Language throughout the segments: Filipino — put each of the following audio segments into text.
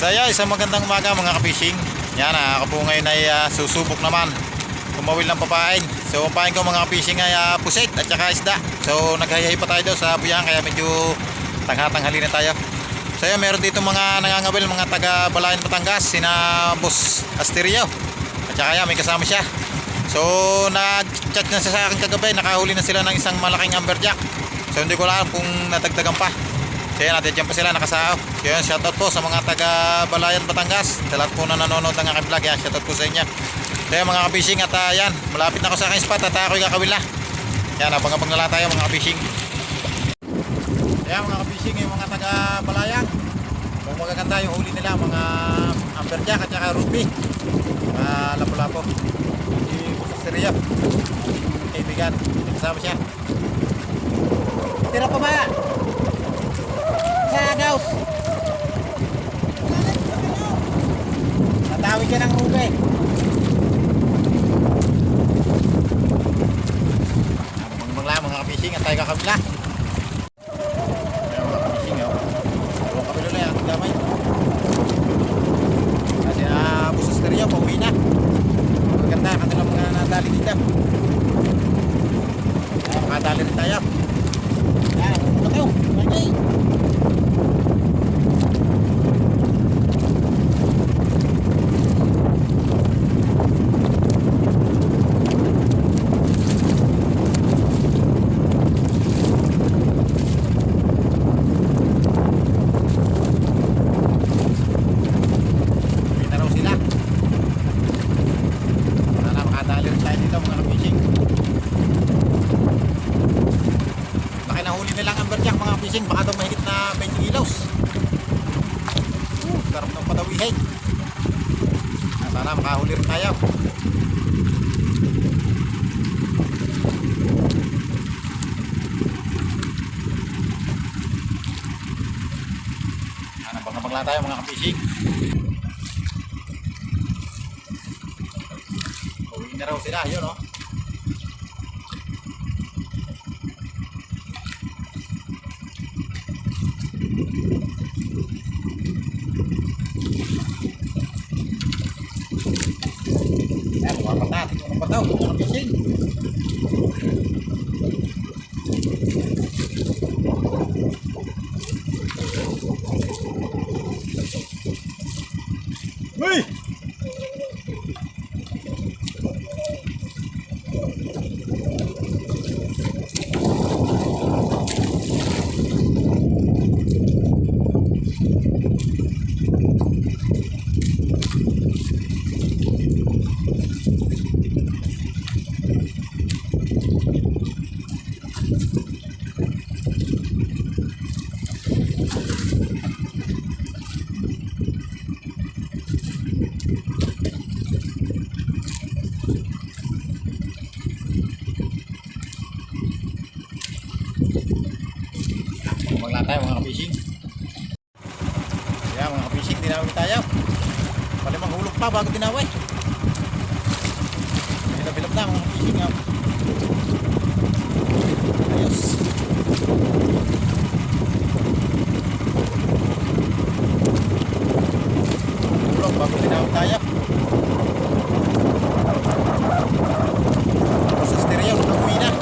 So yeah, isang magandang umaga mga ka-fishing. Yan, ako po ngayon ay susubok naman kumawil ng papain. So ang pain ko mga ka-fishing ay pusit at saka isda. So naghayahay pa tayo daw sa buyan, kaya medyo tanghatanghali na tayo. So yeah, meron dito mga nangangawil, mga taga Balayan, Batangas, sina Boss Asterio. At saka yan, may kasama siya. So nag-chat na siya sa akin kagabi, nakahuli na sila ng isang malaking amberjack. So hindi ko alam kung natagdagan pa. Kaya natin dyan pa sila nakasao. Kaya shoutout po sa mga taga Balayan, Batangas, sa lahat po na nanonood ng aking vlog. Yan, shoutout po sa inyo. Kaya mga ka-fishing, at yan, malapit na ako sa aking spot at ako'y kakawil na. Yan, abang-abang na lang tayo mga ka-fishing. Kaya mga ka-fishing, yung mga taga Balayan, kung magaganda yung huli nila, mga amberjack at saka ruby, lapo-lapo. Si Seria, kaibigan, kasama siya. Tira pa ba? Gaus. Natawid ka ng huli. Mangmangla mga ka-fishing at tayo kakabila. Ayan mga ka-fishing, dalawang kabilo na yan, gamay. Kasi Boss Asterio, pauwi na. Maganda, kanilang mga nadali dito. Ayan, makadali rin tayo. Ayan, ito. Okay. Baka daw mahigit na 20 kilos. Sarap ng padawihin. Sana makahuli rin tayo. Abang-abang lang tayo mga ka-fishing. Uwi na raw sila, yun o. Ayan, mapapat natin yung napataw, mga fishing. Uy! Magla tayo mga ka-fishing. Kaya mga ka-fishing, dinawin tayo. Palimang hulog pa bago dinawin. Bilap-bilap na mga ka-fishing. Ayos. Hulog bago dinawin tayo. Boss Asterio, nag-uwi na.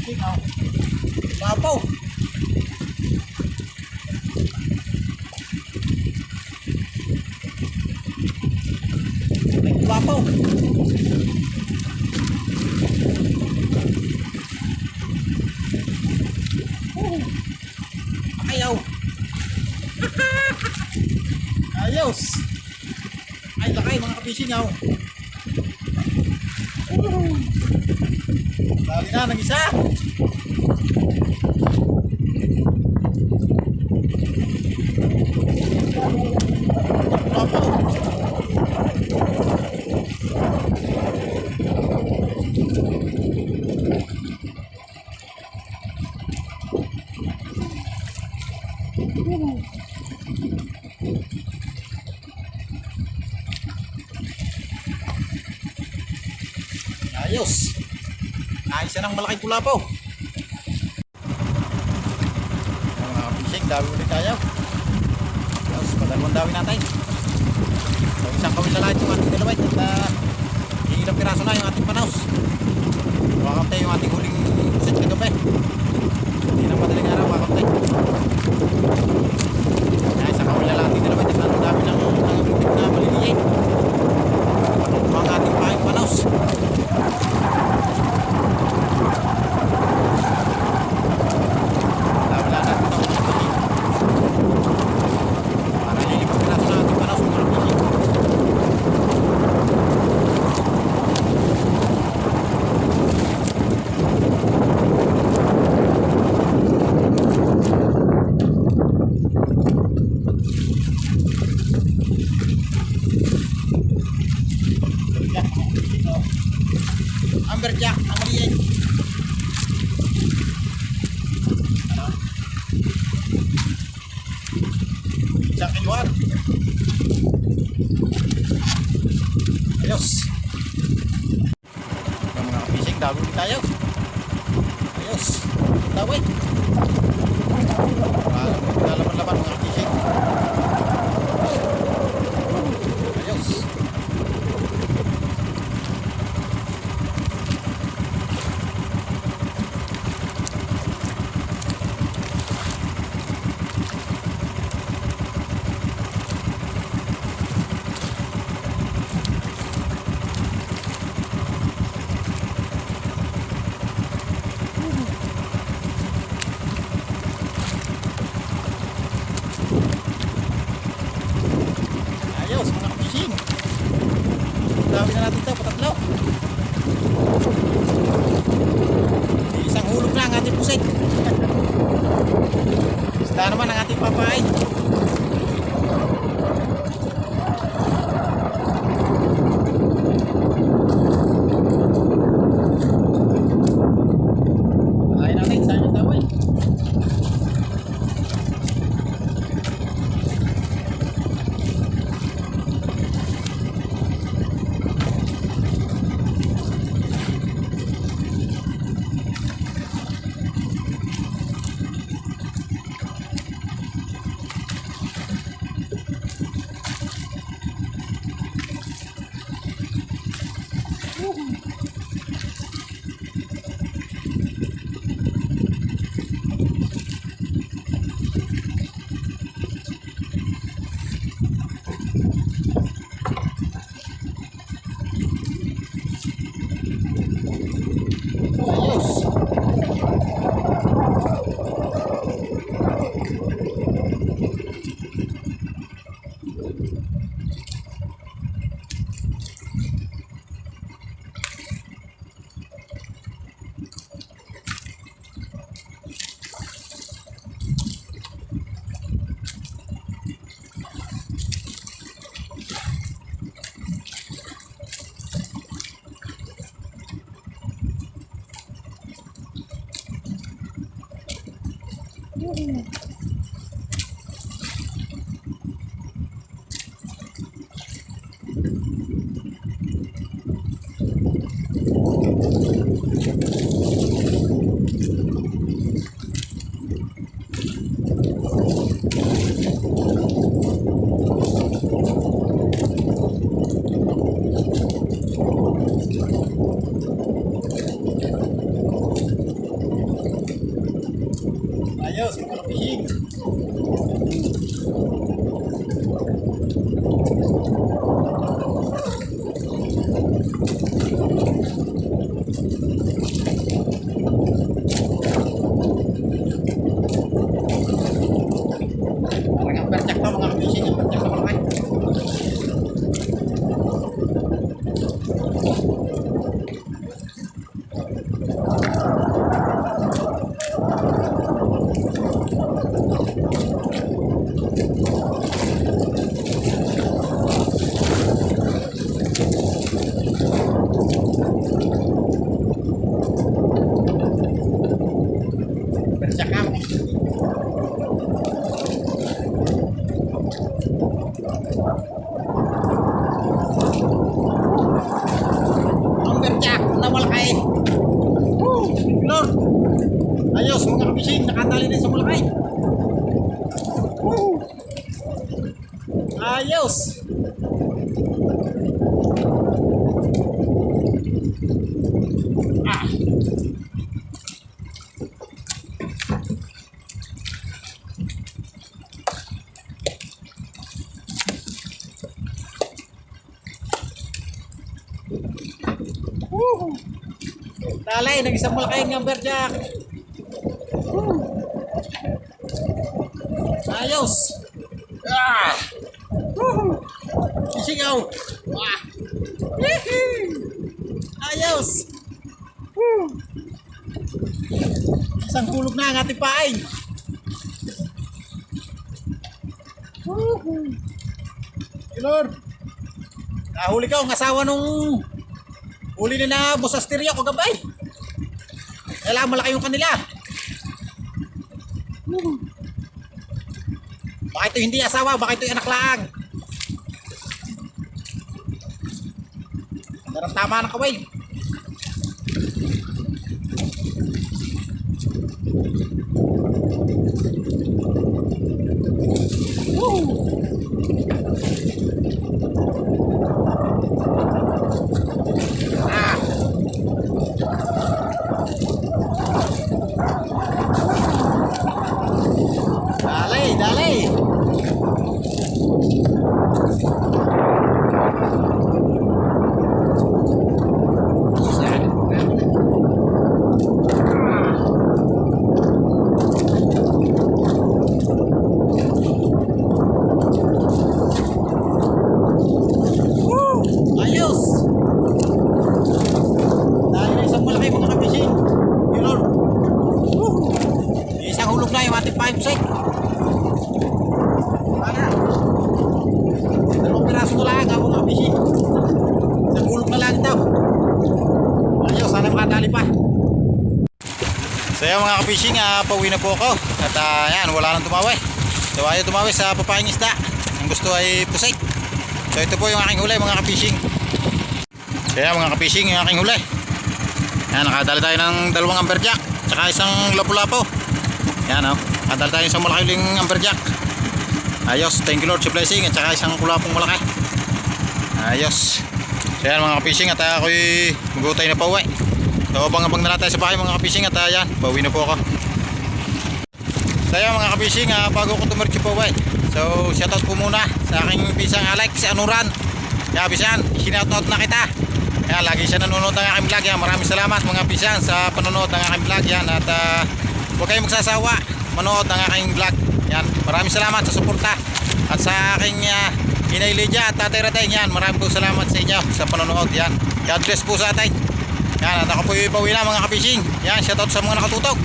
fishing, oh. Lapaw. Lapaw. Ayaw. Ayos. Ay, lakay mga ka-fishing, oh. Dali na, nag-isa. Ayos. Naisa ng malaking kulapo. Mga fishing, dami ulit tayo. Tapos, padalawang dami natin. So, isang kawin na lahat yung ating dalawit. At ilang piraso na yung ating panaus. Wakapte yung ating huling pusit kagabi. Hindi na madaling araw, wakapte. Kaya isang kawin na lahat yung dalawit. At ang dami ng na maliliit. Mga ating pahing panaus. Amberjack na maliit. Jack and one. Ayos. Yung mga fishing, dami ulit tayo. Ayos. Tawid. Lalaban-laban mga fishing. Ayos. Ayos mga fishing. Dami na natin ito, patatlo. Isang hulog na ang ating pusit. Isda naman ang ating papain. Palain natin, saan yung tawin? mga kapishing. Parang ang berjak to mga kapishing. Ang berjak to malaki. Berjak kami. Ang berjak na malaki. Lord. Ayos mga kapishing, nakatali din sa malaki. Ayos. Ah. Talay, nag-isang malaki ng berjak. Ayos. Ah. Sigaw. Ah. Ayos. Isang hulog na ang ating paing. Lord. Nahuli ka ang asawa nung huli na busasterya ko gabay. Kailangan malaki yung kanila. Baka ito hindi asawa, baka ito anak lang. Darang tama ng kaway. Ah. Dali, dali. Ayos. Dali na isang malaki mga kapishing. Lord. Isang hulog na yung ating 5 set. Para. Dalawang piraso na lang ang mga kapishing. Isang hulog na lang ito. Ayos, sana makadali pa. So yan mga kapishing, pauwi na po ako. At yan, wala nang tumawi. So ayaw tumawi sa papaing isda. Ang gusto ay pusik. So ito po yung aking huli mga kapishing. So yan mga kapishing, yung aking huli. Yan, nakadali tayo ng dalawang amberjack tsaka isang lapu-lapo. Yan o, nakadali tayo isang malaking amberjack. Ayos, thank you Lord sa blessing. At saka isang kulapong malaki. Ayos. So yan mga kapishing, at ako'y magutay na pauwi. So abang-abang na lang tayo sa bahay mga kapishing. At yan, pauwi na po ako. So yan mga kapishing, bago ko tumirik sa pauwi, so shoutout po muna sa aking pisang Alex Anuran. Yan pisan, sinoutout na kita. Yan, lagi siya nanonood ng aking vlog. Yan, maraming salamat mga pisan sa panonood ng aking vlog. Yan, at huwag kayong magsasawa manood ng aking vlog. Yan, maraming salamat sa suporta. At sa aking Inay Lydia at Tatay Ratay. Yan, maraming po salamat sa inyo sa panonood. Yan, God bless po sa atin. Yan, at ako po ipawi na mga kapishing. Yan, shoutout sa mga nakatutok.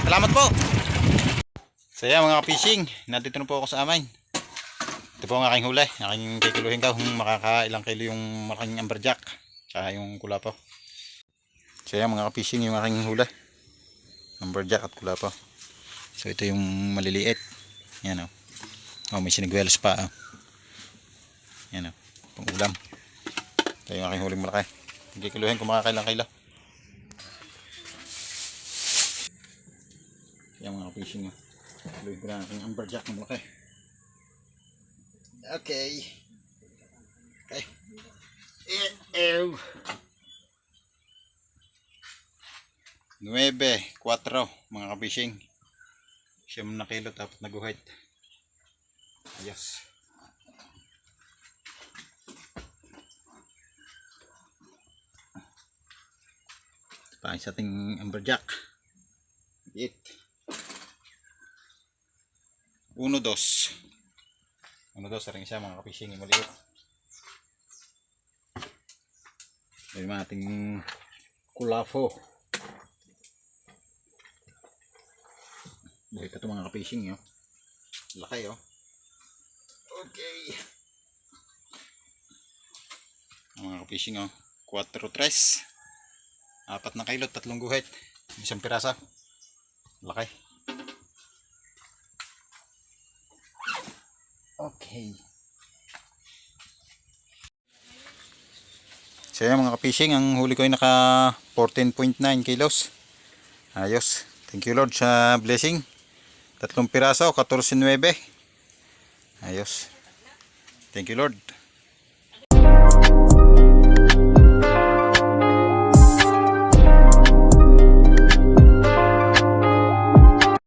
Salamat po. So yan mga kapishing, nandito na po ako sa amin. Ito po ang aking huli. Aking kikiluhin ka kung makakailang kilo yung malaking amberjack tsaka yung kulapo. So yan mga kapishing, yung aking huli, amberjack at kulapo. So ito yung maliliit. Yan o. Oh, may sinigwelos pa o. Yan o, pang ulam. Ito yung aking huling malaki. Kikiluhin kung makakailang kilo. Yan mga kapishing o. Kiluhin ko na aking amberjack na malaki. Okay. Okay. Ew. 9-4 mga kabishing. Siyam na kilo tapos naguhit. Ayos. Pa sa ating amberjack. It. 1-2. 1-2 sa ring siya mga kapising maliit. May ating kulafo. Buhay pa ito mga kapising yun. Laki oh. Okay. Mga kapising oh. 4-3. 4 na kilo, 3 guhit. Isang pirasa. Laki. Okay. So yan mga kapising, ang huli ko ay naka 14.9 kilos. Ayos. Thank you Lord sa blessing. 3 piraso, 14.9. Ayos. Thank you Lord.